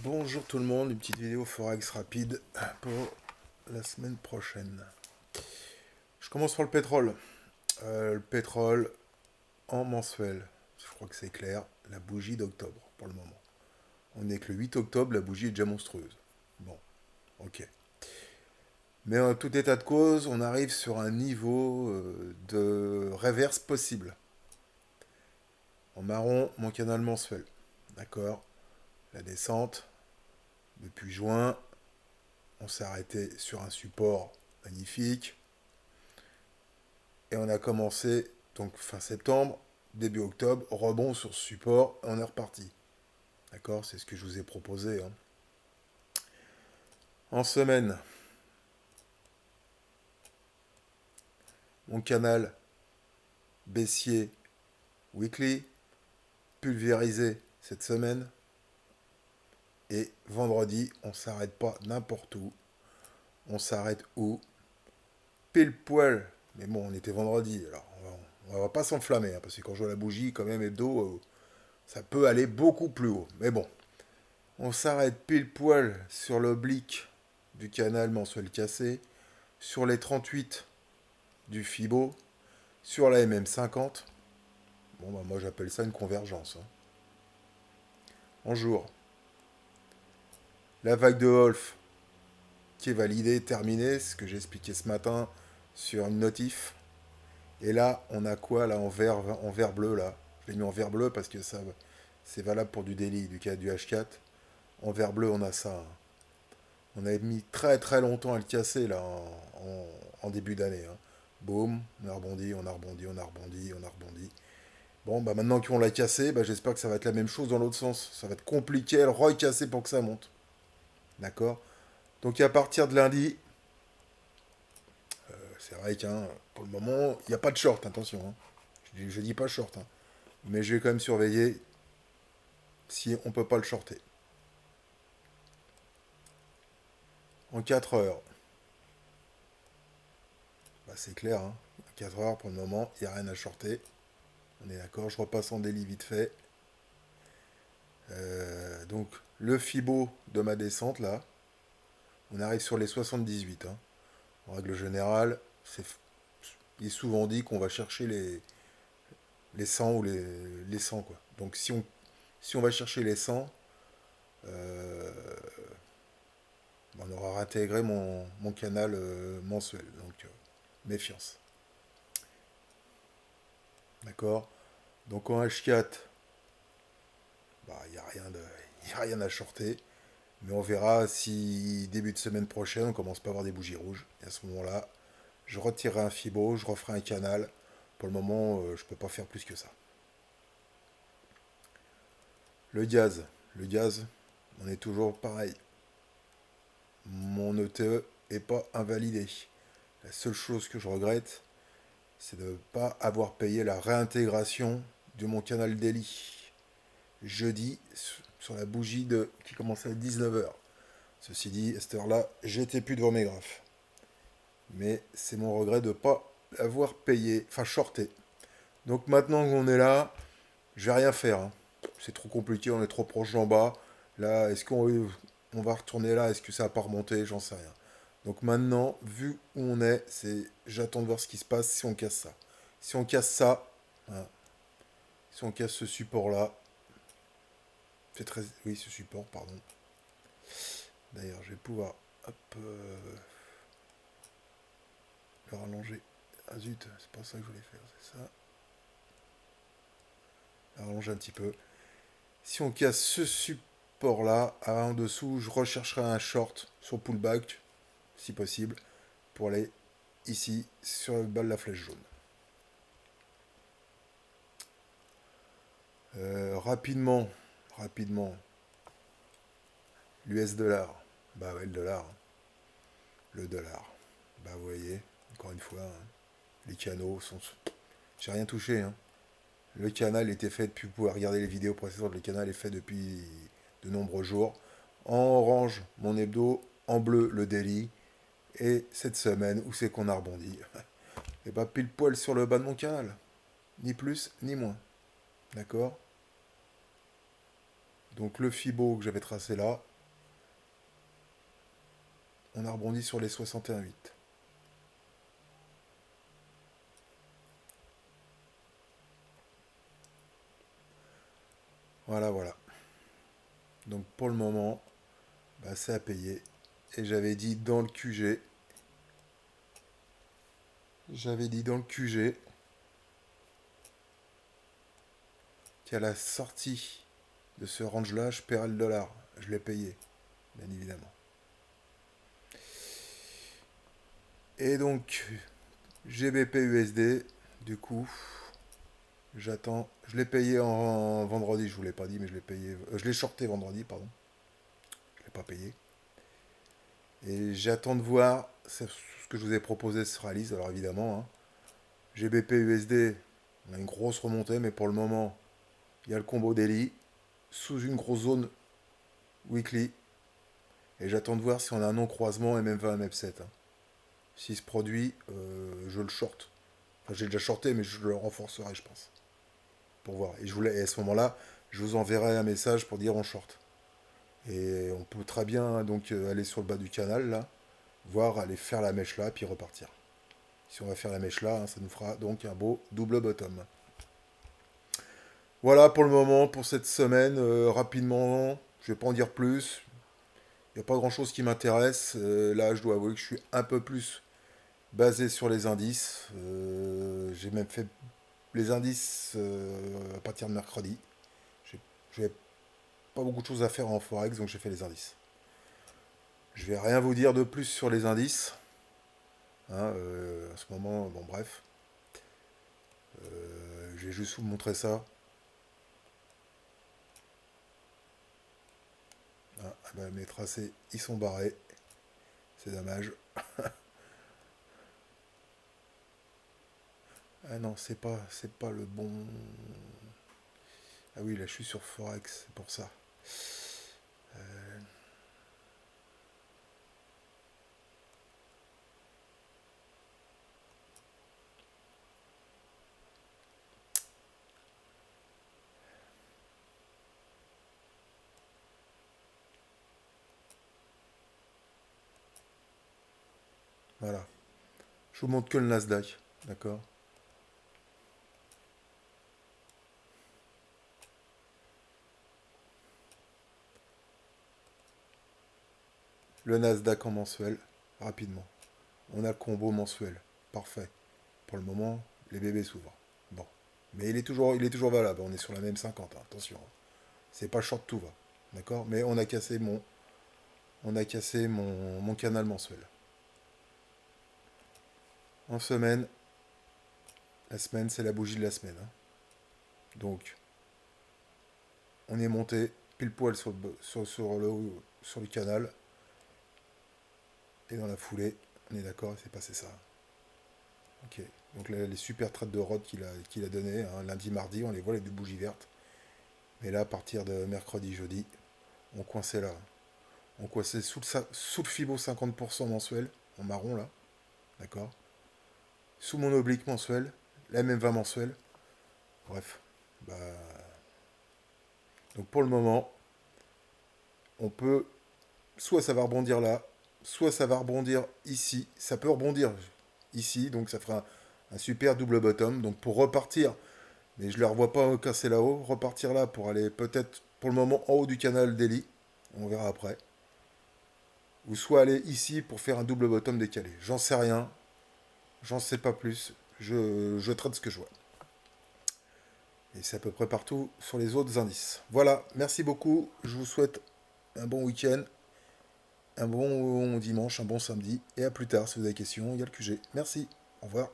Bonjour tout le monde, une petite vidéo Forex rapide pour la semaine prochaine. Je commence par le pétrole. Le pétrole en mensuel, je crois que c'est clair, la bougie d'octobre pour le moment. On est que le 8 octobre, la bougie est déjà monstrueuse. Bon, ok. Mais en tout état de cause, on arrive sur un niveau de réverse possible. En marron, mon canal mensuel. D'accord. La descente, depuis juin, on s'est arrêté sur un support magnifique. Et on a commencé, donc fin septembre, début octobre, rebond sur ce support, on est reparti. D'accord. C'est ce que je vous ai proposé, hein. En semaine, mon canal baissier weekly, pulvérisé cette semaine. Et vendredi, on s'arrête pas n'importe où. On s'arrête où? Pile poil. Mais bon, on était vendredi, alors on va pas s'enflammer, hein, parce que quand je vois la bougie, quand même, hebdo, ça peut aller beaucoup plus haut. Mais bon, on s'arrête pile poil sur l'oblique du canal mensuel cassé, sur les 38 du Fibo, sur la MM50. Bon, bah, moi j'appelle ça une convergence, hein. En jour, la vague de Wolf qui est validée, terminée, ce que j'ai expliqué ce matin sur une notif. Et là, on a quoi là en vert bleu là? Je l'ai mis en vert bleu parce que ça, c'est valable pour du daily, du H4. En vert bleu, on a ça, hein. On avait mis très très longtemps à le casser là en début d'année, hein. Boum, on a rebondi, on a rebondi, on a rebondi, on a rebondi. Bon, bah maintenant qu'on l'a cassé, bah j'espère que ça va être la même chose dans l'autre sens. Ça va être compliqué à le recasser pour que ça monte. D'accord. Donc à partir de lundi, c'est vrai qu'un pour le moment, il n'y a pas de short, attention, hein. Je dis pas short, hein. Mais je vais quand même surveiller si on peut pas le shorter. En 4 heures, bah c'est clair, hein. En 4 heures pour le moment, il n'y a rien à shorter. On est d'accord, je repasse en délit vite fait. Donc le Fibo de ma descente là, on arrive sur les 78, hein. En règle générale, il est souvent dit qu'on va chercher les 100 ou les 100 quoi. Donc si on va chercher les 100, euh, on aura intégré mon canal mensuel. Donc méfiance. D'accord. Donc en H4, bah, il n'y a rien y a rien à shorter. Mais on verra si début de semaine prochaine, on commence pas à avoir des bougies rouges. Et à ce moment-là, je retirerai un fibo, je referai un canal. Pour le moment, je ne peux pas faire plus que ça. Le gaz. Le gaz, on est toujours pareil. Mon ETE est pas invalidé. La seule chose que je regrette, c'est de ne pas avoir payé la réintégration de mon canal daily jeudi sur la bougie qui commençait à 19h. Ceci dit, à cette heure-là, j'étais plus devant mes graphes. Mais c'est mon regret de ne pas avoir payé, enfin shorté. Donc maintenant qu'on est là, je vais rien faire, hein. C'est trop compliqué, on est trop proche d'en bas. Là, est-ce qu'on va retourner là? Est-ce que ça va pas remonter? J'en sais rien. Donc maintenant, vu où on est, c'est j'attends de voir ce qui se passe si on casse ça. Si on casse ça, hein, si on casse ce support-là, c'est très... Oui, ce support, pardon. D'ailleurs, je vais pouvoir hop, le rallonger. Ah zut, c'est pas ça que je voulais faire, c'est ça. Rallonger un petit peu. Si on casse ce support-là, en dessous, je rechercherai un short sur pullback, si possible, pour aller ici sur le bas de la flèche jaune. Rapidement, l'US dollar. Bah ouais, le dollar, hein. Le dollar. Bah vous voyez, encore une fois, hein, les canaux sont... J'ai rien touché, hein. Le canal était fait depuis, vous pouvez regarder les vidéos précédentes, le canal est fait depuis de nombreux jours. En orange, mon hebdo, en bleu, le daily. Et cette semaine, où c'est qu'on a rebondi? Et bah pile poil sur le bas de mon canal. Ni plus, ni moins. D'accord. Donc le Fibo que j'avais tracé là, on a rebondi sur les 61,8. Voilà, voilà. Donc pour le moment, bah, c'est à payer. Et j'avais dit dans le QG qu'à la sortie de ce range-là, je paierai le dollar. Je l'ai payé, bien évidemment. Et donc, GBP USD, du coup, j'attends. Je l'ai payé en vendredi, je vous l'ai pas dit, mais je l'ai payé. Je l'ai shorté vendredi, pardon. Je l'ai pas payé. Et j'attends de voir ce que je vous ai proposé se réalise. Alors évidemment, hein, GBP USD, on a une grosse remontée, mais pour le moment, il y a le combo daily sous une grosse zone weekly. Et j'attends de voir si on a un non-croisement MM20, MM7. Hein. S'il se produit, je le short. Enfin, j'ai déjà shorté, mais je le renforcerai, je pense. Pour voir. Et à ce moment-là, je vous enverrai un message pour dire on short. Et on peut très bien donc aller sur le bas du canal, là, voir aller faire la mèche là, puis repartir. Si on va faire la mèche là, hein, ça nous fera donc un beau double bottom. Voilà pour le moment, pour cette semaine. Rapidement, je vais pas en dire plus. Il n'y a pas grand-chose qui m'intéresse. Là, je dois avouer que je suis un peu plus basé sur les indices. J'ai même fait les indices à partir de mercredi. J'ai pas beaucoup de choses à faire en forex, donc j'ai fait les indices. Je vais rien vous dire de plus sur les indices. Hein, à ce moment, bon bref. Je vais juste vous montrer ça. Ah, bah, mes tracés, ils sont barrés. C'est dommage. Ah non, c'est pas le bon. Ah oui, là je suis sur Forex, c'est pour ça. Voilà. Je vous montre que le Nasdaq. D'accord. Le Nasdaq en mensuel, rapidement. On a le combo mensuel. Parfait. Pour le moment, les bébés s'ouvrent. Bon. Mais il est toujours valable. On est sur la même 50. Hein. Attention. C'est pas short tout va. D'accord. Mais on a cassé mon canal mensuel. En semaine, la semaine, c'est la bougie de la semaine. Hein. Donc, on est monté pile poil sur le canal. Et dans la foulée, on est d'accord, c'est passé ça. Ok. Donc là, les super trades de Rod qu'il a donné, hein, lundi, mardi, on les voit les deux bougies vertes. Mais là, à partir de mercredi, jeudi, on coinçait là. On coinçait sous le Fibo 50% mensuel, en marron là. D'accord. Sous mon oblique mensuel, la MM20 mensuel. Bref. Bah, donc pour le moment, on peut. Soit ça va rebondir là, soit ça va rebondir ici. Ça peut rebondir ici, donc ça fera un super double bottom. Donc pour repartir, mais je ne les revois pas casser là-haut, repartir là pour aller peut-être pour le moment en haut du canal daily, on verra après. Ou soit aller ici pour faire un double bottom décalé. J'en sais rien, j'en sais pas plus. Je traite ce que je vois. Et c'est à peu près partout sur les autres indices. Voilà, merci beaucoup. Je vous souhaite un bon week-end, un bon dimanche, un bon samedi. Et à plus tard si vous avez des questions. Il y a le QG. Merci. Au revoir.